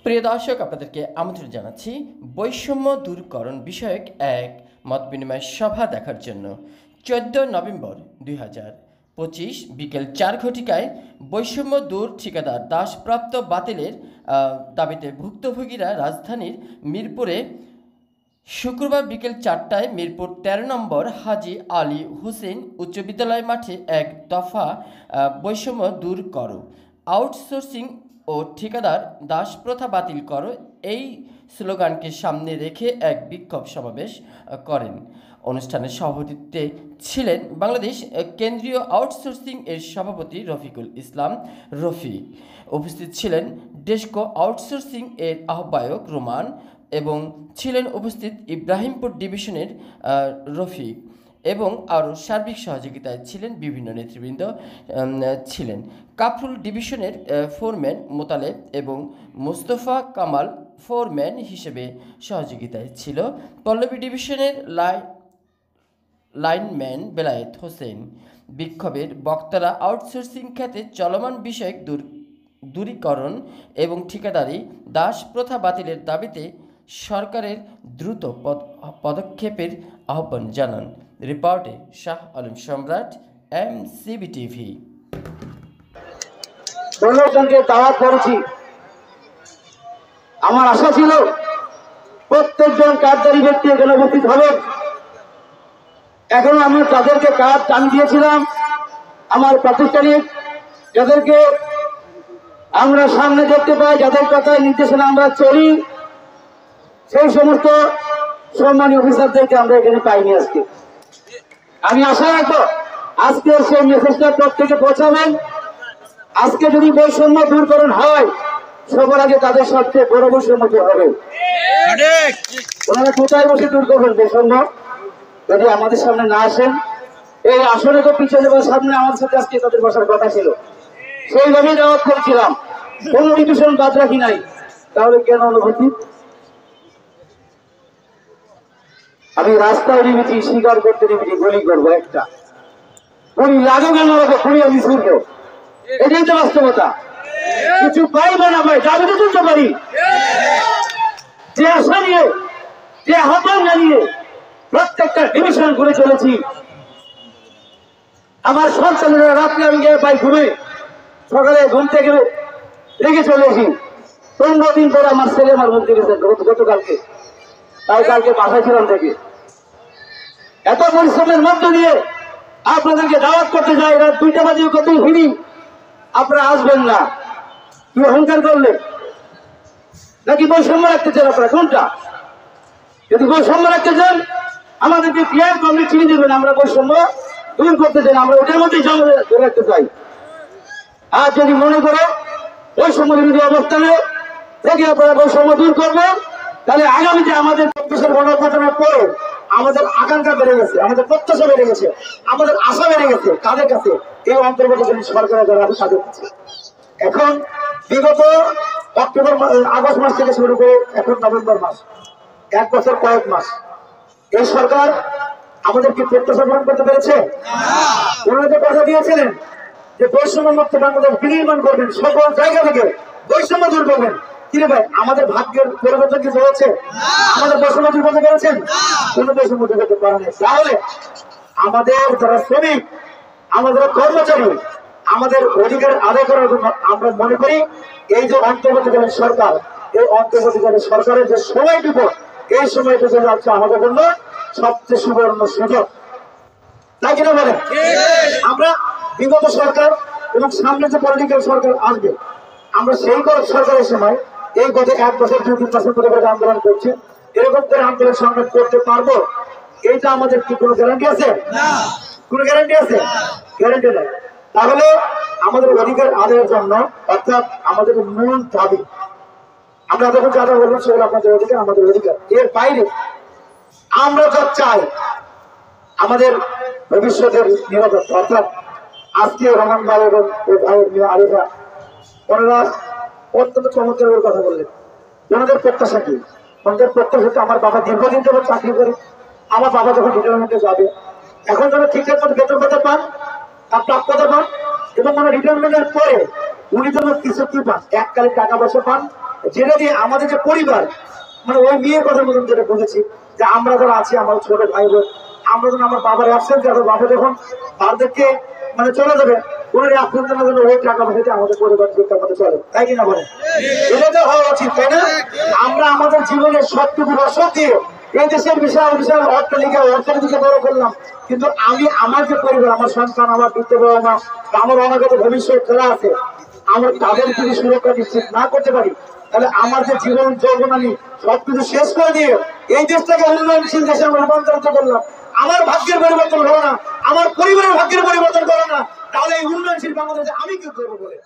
প্রিয় দর্শক, আপনাদেরকে আমন্ত্রণ জানাচ্ছি বৈষম্য দূরকরণ বিষয়ক এক মত বিনিময় সভা দেখার জন্য। 14 নভেম্বর 2025 বিকেল 4 ঘটিকায় বৈষম্য দূর ঠিকাদার দাসপ্রাপ্ত বাতিলের দাবিতে ভুক্তভোগীরা রাজধানীর মিরপুরে শুক্রবার বিকেল 4টায় মিরপুর 13 নম্বর হাজী আলী হোসেন উচ্চ বিদ্যালয় মাঠে এক দফা বৈষম্য দূর করো, আউটসোর্সিং ও ঠিকাদার দাস প্রথা বাতিল করো এই স্লোগানকে সামনে রেখে এক বিক্ষোভ সমাবেশ করেন। অনুষ্ঠানে সভাপতিত্বে ছিলেন বাংলাদেশ কেন্দ্রীয় আউটসোর্সিং এর সভাপতি রফিকুল ইসলাম রফিক। উপস্থিত ছিলেন ডেস্কো আউটসোর্সিং এর আহ্বায়ক রোমান এবং ছিলেন উপস্থিত ইব্রাহিমপুর ডিভিশনের রফিক এবং আরও সার্বিক সহযোগিতায় ছিলেন বিভিন্ন নেতৃবৃন্দ ছিলেন। কাফরুল ডিভিশনের ফোরম্যান মোতালেব এবং মোস্তফা কামাল ফোরম্যান হিসেবে সহযোগিতায় ছিল। পল্লবী ডিভিশনের লাইনম্যান বেলায়েত হোসেন। বিক্ষোভের বক্তারা আউটসোর্সিং খাতে চলমান বিষয়ক দূরীকরণ এবং ঠিকাদারি দাস প্রথা বাতিলের দাবিতে সরকারের দ্রুত পদক্ষেপের আহ্বান জানান। রিপোর্টে শাহ আলম সম্রাট, MCB টিভি। দাওয়াত করেছি। আমার আশা ছিল প্রত্যেকজন কার্যকারী ব্যক্তি এখানে উপস্থিত হবেন। এখন আমি তাদেরকে কাজ টান দিয়েছিলাম, আমার প্রাতিষ্ঠানিক যাদেরকে আমরা সামনে দেখতে পাই, যাদের কথায় নির্দেশনা আমরা চলি, সেই সমস্ত সম্মানীয় অফিসারদেরকে আমরা এখানে পাইনি। আজকে আমি আশা রাখবো আজকে সেই মেসেজটা প্রত্যেকে পৌঁছাবেন। আজকে যদি বৈষম্য দূরকরণ হয়, সবার আগে তাদের সবচেয়ে বড় বৈষম্য হবে। ওনারা কোথায় বসে দূর করবেন বৈষম্য? যদি আমাদের সামনে না আসেন, এই আসনে তো পিছনে বা সামনে আমাদের সাথে আজকে তাদের বসার কথা ছিল, সেইভাবেই দাওয়াত করেছিলাম, কোনো ডিভিশন বাদ রাখি নাই। তাহলে কেন অনুভূতি? আমি রাস্তায় নেমেছি, স্বীকার করতে নেমেছি, গুলি করবো, একটা গুলি লাগো কেন গুলি আমি ছুটবো, এটাই তো বাস্তবতা। কিছু পাইব না ভাই, দাবি তো তুলতে পারি। যে আশা নিয়ে, যে আহ্বান জানিয়ে প্রত্যেকটা ডিভিশন ঘুরে চলেছি। আমার সন্তানেরা রাত্রে আমি গিয়ে পাই ঘুরে, সকালে ঘুম থেকে রেখে চলেছি। 15 দিন পরে আমার ছেলে আমার বলতে গেছে গতকালকে, তাই কালকে বাসায় ছিলাম থেকে। এত পরিশ্রমের মধ্য দিয়ে আপনাদেরকে দাওয়াত করতে যাই, রাত 2টা বাজে কত ফিরি, আপনারা আসবেন না। কি অহংকার করলে নাকি বৈষম্য রাখতে চান? আপনারা কোনটা? যদি বৈষম্য রাখতে চান আমাদেরকে ক্লিয়ার করলে চিনি দেবেন। আমরা বৈষম্য দূর করতে চাই, আমরা ওদের মধ্যেই ধরে রাখতে চাই। আর যদি মনে করো বৈষম্য বিরোধী অবস্থানে থেকে আপনারা বৈষম্য দূর করবেন, তাহলে আগামীতে আমাদের দেশের গণতন্ত্রের পরে আমাদের আকাঙ্ক্ষা বেড়ে গেছে, আমাদের প্রত্যাশা বেড়ে গেছে, আমাদের আশা বেড়ে গেছে। কাদের কাছে? এই অন্তর্বর্তীকালীন সরকারের যারা আছে তাদের কাছে। এখন বিগত আগস্ট মাস থেকে শুরু করে এখন নভেম্বর মাস, 1 বছর কয়েক মাস, এই সরকার আমাদেরকে প্রত্যাশা পূরণ করতে পেরেছে? ওনারা তো কথা দিয়েছিলেন যে বৈষম্য মুক্ত বাংলাদেশ বিনির্মাণ করবেন, সকল জায়গা থেকে বৈষম্য দূর করবেন। কিরে ভাই, আমাদের ভাগ্যের পরিবর্তন কিছু হয়েছে? আমাদের বৈষম্য দূর করতে পেরেছেন? কোনো বৈষম্য দূর করতে পারে না। তাহলে আমাদের যারা শ্রমিক, আমাদের কর্মচারী, আমাদের অধিকার আদায় করার জন্য আমরা মনে করি এই যে অন্তর্বর্তীকালীন সরকার, এই অন্তর্বর্তীকালীন সরকারের যে সময়টুকু, এই সময়টুকু হচ্ছে আমাদের জন্য সবচেয়ে সুবর্ণ সুযোগ, তাই কিনা বলেন? আমরা বিগত সরকার এবং সামনে যে পলিটিক্যাল সরকার আসবে, আমরা সেই সরকারের সময় এই গত 1 বছর 2-3 মাসের করে আন্দোলন করছে, এরকম করে আন্দোলন সংগ্রাম করতে পারবো, এইটা আমাদের কি কোনো গ্যারান্টি আছে? কোনো গ্যারান্টি আছে? গ্যারান্টি নেই। তাহলে আমাদের অধিকার আদায়ের জন্য, অর্থাৎ আমাদের মূল দাবি, আমরা যখন যারা বলবো সেগুলো আপনাদের অধিকার, আমাদের অধিকার, এর বাইরে আমরা যা চাই আমাদের ভবিষ্যতের নিরাপত্তা। অর্থাৎ আজকে রহমান ভাই এবং ওই ভাইয়ের মেয়ে আরিফা, ওনারা অত্যন্ত চমৎকার কথা বললেন। ওনাদের প্রত্যাশা কি? ওনাদের প্রত্যাশা, আমার বাবা দীর্ঘদিন ধরে চাকরি করে, আমার বাবা যখন রিটায়ারমেন্টে যাবে, এখন যেন ঠিকঠাক মতো বেতন ভাতা পান, তার প্রাপ্যতা পান, এবং ওনার রিটায়ারমেন্টের পরে উনি যেন কিছু কি পান, এককালীন টাকা পয়সা পান, যেটা দিয়ে আমাদের যে পরিবার, মানে ওই মেয়ের কথার মতন যেটা বুঝেছি যে আমরা যারা আছি, আমার ছোট ভাই বোন, আমরা যখন আমার বাবার অ্যাবসেন্স যাবো, বাবা যখন বাড়িতে মানে চলে যাবে, ওনার অ্যাবসেন্স জন্য ওই টাকা পয়সাতে আমাদের পরিবার আমাদের চলে, তাই কিনা বলে? এটা তো হওয়া উচিত, তাই না? আমরা আমাদের জীবনের সবটুকু রসদ দিয়ে এই দেশের বিশাল বিশাল অর্থের দিকে বড় করলাম, কিন্তু আমি আমার যে পরিবার, আমার সন্তান, আমার বৃদ্ধ বাবা মা, আমার অনাগত ভবিষ্যৎ যারা আছে, আমরা তাদের যদি সুরক্ষা নিশ্চিত না করতে পারি, তাহলে আমার যে জীবন যৌবন আমি সবকিছু শেষ করে দিয়ে এই দেশটাকে উন্নয়নশীল দেশে আমরা রূপান্তরিত করলাম, আমার ভাগ্যের পরিবর্তন হলো না, আমার পরিবারের ভাগ্যের পরিবর্তন করো না, তাহলে এই উন্নয়নশীল বাংলাদেশে আমি কি করবো বলে